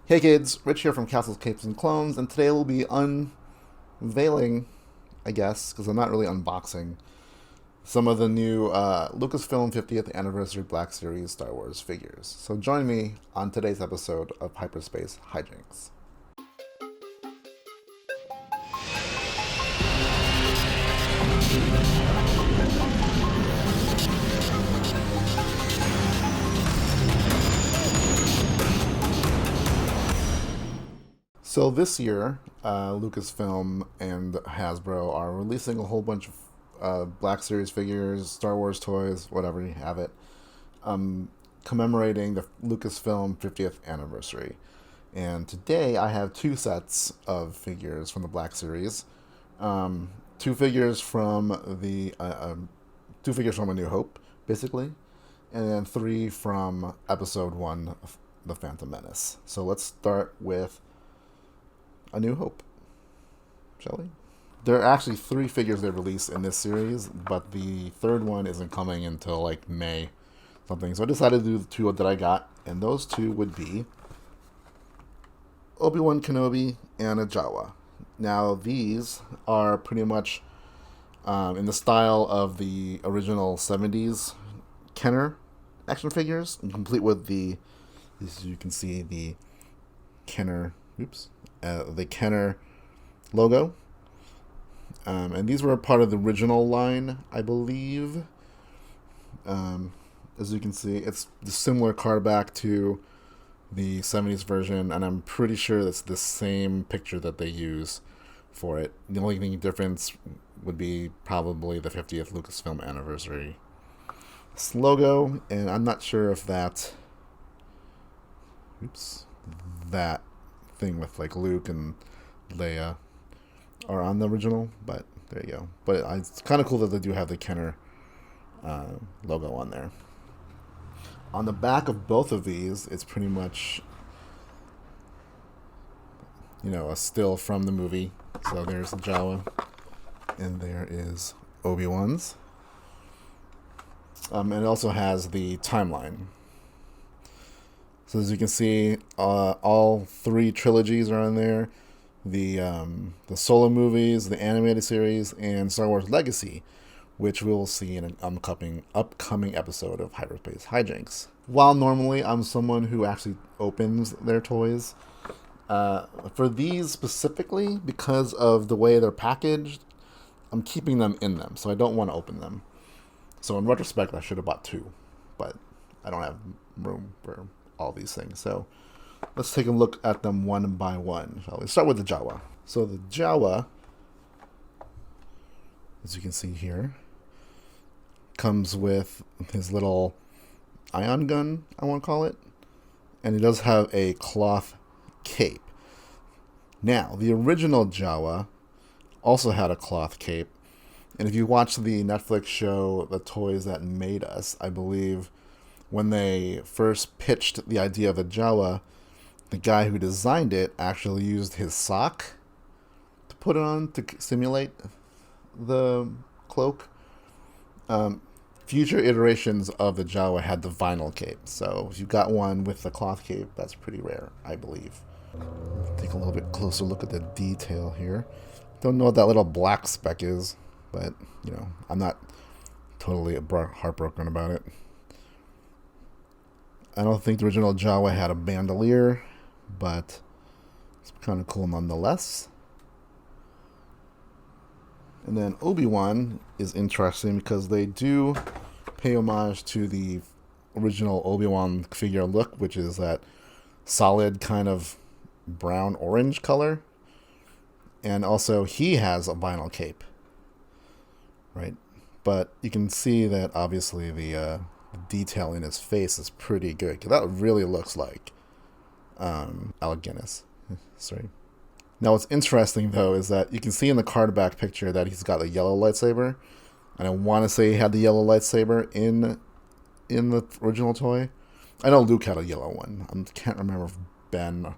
Hey kids, Rich here from Castles, Capes, and Clones, and today we'll be unveiling, I guess, because I'm not really unboxing, some of the new Lucasfilm 50th Anniversary Black Series Star Wars figures. So join me on today's episode of Hyperspace Hijinx. So this year, Lucasfilm and Hasbro are releasing a whole bunch of Black Series figures, Star Wars toys, whatever you have it, commemorating the Lucasfilm 50th anniversary. And today I have two sets of figures from the Black Series, two figures from two figures from A New Hope, basically, and then three from Episode 1 of The Phantom Menace. So let's start with A New Hope, shall we? There are actually three figures they released in this series, but the third one isn't coming until like May something. So I decided to do the two that I got, and those two would be Obi-Wan Kenobi and a Jawa. Now these are pretty much in the style of the original 70s Kenner action figures, and complete with as you can see, the Kenner, the Kenner logo. And these were part of the original line, I believe. As you can see, it's the similar card back to the 70s version, and I'm pretty sure that's the same picture that they use for it. The only thing difference would be probably the 50th Lucasfilm anniversary logo, and I'm not sure if that that thing with like Luke and Leia are on the original, but there you go. But it's kind of cool that they do have the Kenner logo on there. On the back of both of these, it's pretty much, a still from the movie. So there's the Jawa, and there is Obi-Wan's. And it also has the timeline. So as you can see, all three trilogies are on there. The solo movies, the animated series, and Star Wars Legacy, which we will see in an upcoming episode of Hyperspace Hijinx. While normally I'm someone who actually opens their toys, for these specifically, because of the way they're packaged, I'm keeping them in them, so I don't want to open them. So in retrospect, I should have bought two, but I don't have room for all these things. So let's take a look at them one by one, shall we? Start with the Jawa. So the Jawa, as you can see here, comes with his little ion gun, I want to call it. And he does have a cloth cape. Now, the original Jawa also had a cloth cape. And if you watch the Netflix show, The Toys That Made Us, I believe when they first pitched the idea of the Jawa, the guy who designed it actually used his sock to put it on to simulate the cloak. Future iterations of the Jawa had the vinyl cape, so if you got one with the cloth cape, that's pretty rare, I believe. Take a little bit closer look at the detail here. Don't know what that little black speck is, but, I'm not totally heartbroken about it. I don't think the original Jawa had a bandolier, but it's kind of cool nonetheless. And then Obi-Wan is interesting because they do pay homage to the original Obi-Wan figure look, which is that solid kind of brown-orange color. And also he has a vinyl cape, right? But you can see that obviously the detail in his face is pretty good. That really looks like Alec Guinness. Sorry. Now what's interesting though is that you can see in the card back picture that he's got a yellow lightsaber, and I want to say he had the yellow lightsaber in the original toy. I know Luke had a yellow one. I can't remember if Ben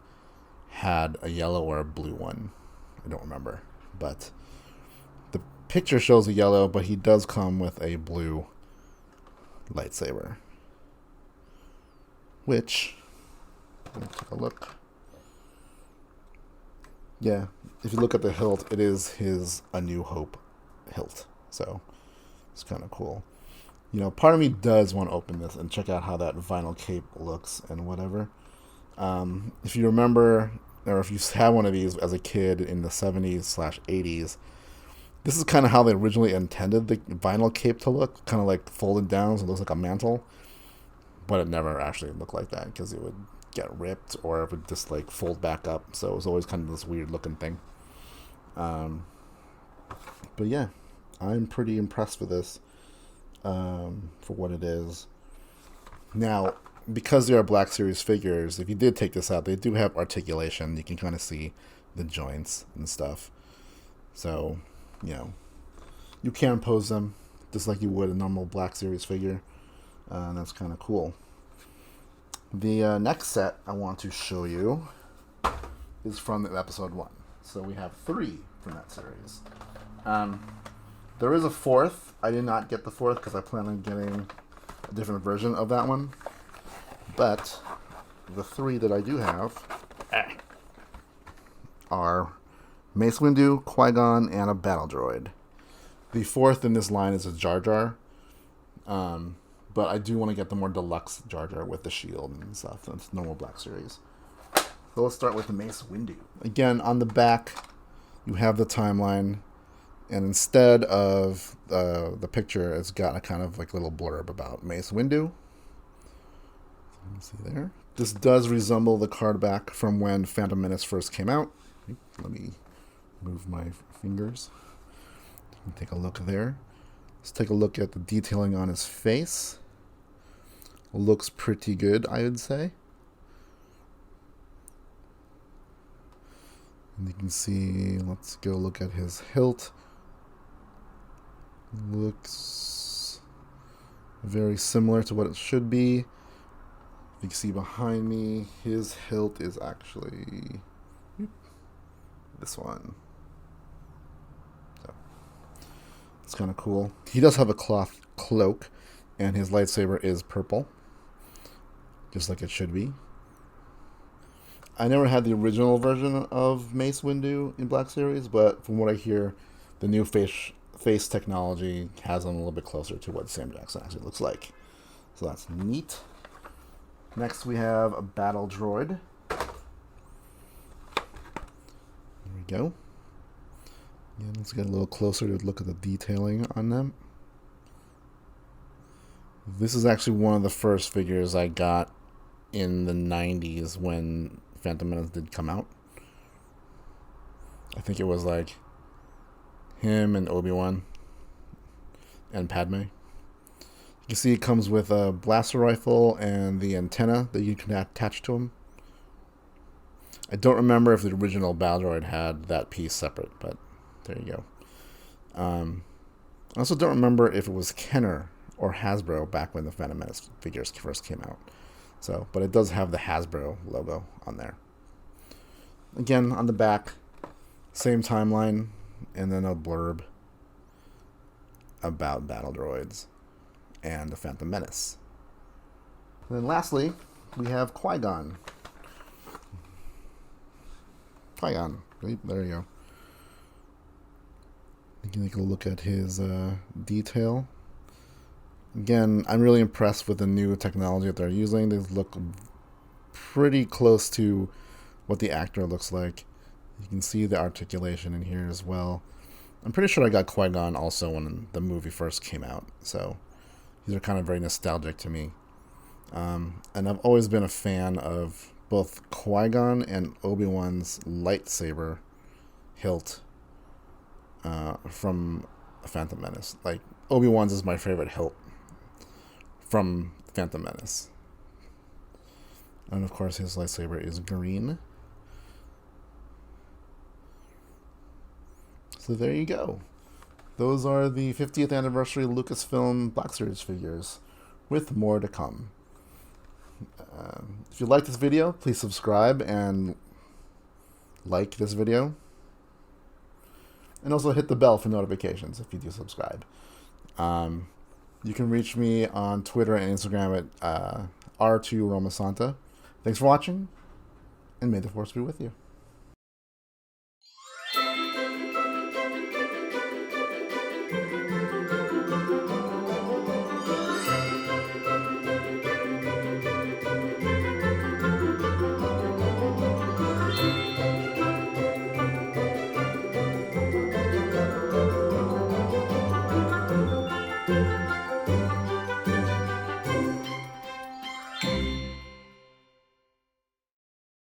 had a yellow or a blue one. I don't remember, but the picture shows a yellow, but he does come with a blue lightsaber, which, let me take a look. Yeah, if you look at the hilt, it is his A New Hope hilt. So it's kind of cool. You know, part of me does want to open this and check out how that vinyl cape looks and whatever. If you remember, or if you had one of these as a kid in the 70s/80s, this is kind of how they originally intended the vinyl cape to look, kind of like folded down, so it looks like a mantle. But it never actually looked like that because it would get ripped or it would just like fold back up. So it was always kind of this weird looking thing. Um, but yeah, I'm pretty impressed with this for what it is. Now, because they are Black Series figures, if you did take this out, they do have articulation. You can kind of see the joints and stuff. So, you know, you can pose them just like you would a normal Black Series figure. And that's kind of cool. The next set I want to show you is from episode 1. So we have 3 from that series. There is a 4th. I did not get the 4th because I plan on getting a different version of that one. But the 3 that I do have are Mace Windu, Qui-Gon, and a battle droid. The 4th in this line is a Jar Jar. But I do want to get the more deluxe Jar Jar with the shield and stuff. That's normal Black Series. So let's start with the Mace Windu. Again, on the back, you have the timeline. And instead of the picture, it's got a kind of like little blurb about Mace Windu. You can see there. This does resemble the card back from when Phantom Menace first came out. Let me move my fingers. You can take a look there. Let's take a look at the detailing on his face. Looks pretty good, I would say. And you can see, let's go look at his hilt. Looks very similar to what it should be. You can see behind me, his hilt is actually this one. So it's kind of cool. He does have a cloth cloak, and his lightsaber is purple, just like it should be. I never had the original version of Mace Windu in Black Series, but from what I hear, the new face technology has him a little bit closer to what Sam Jackson actually looks like. So that's neat. Next we have a battle droid. There we go. Yeah, let's get a little closer to look at the detailing on them. This is actually one of the first figures I got in the 90s when Phantom Menace did come out. I think it was like him and Obi-Wan and Padme. You can see it comes with a blaster rifle and the antenna that you can attach to him. I don't remember if the original battle droid had that piece separate, but there you go. I also don't remember if it was Kenner or Hasbro back when the Phantom Menace figures first came out. So, but it does have the Hasbro logo on there. Again, on the back, same timeline, and then a blurb about battle droids and the Phantom Menace. And then lastly, we have Qui-Gon. Qui-Gon, right? There you go. You can take a look at his detail. Again, I'm really impressed with the new technology that they're using. They look pretty close to what the actor looks like. You can see the articulation in here as well. I'm pretty sure I got Qui-Gon also when the movie first came out. So these are kind of very nostalgic to me. And I've always been a fan of both Qui-Gon and Obi-Wan's lightsaber hilt from Phantom Menace. Like, Obi-Wan's is my favorite hilt from Phantom Menace. And of course his lightsaber is green. So there you go. Those are the 50th anniversary Lucasfilm Black Series figures, with more to come. If you like this video, please subscribe and like this video. And also hit the bell for notifications if you do subscribe. You can reach me on Twitter and Instagram at R2Romasanta. Thanks for watching, and may the Force be with you.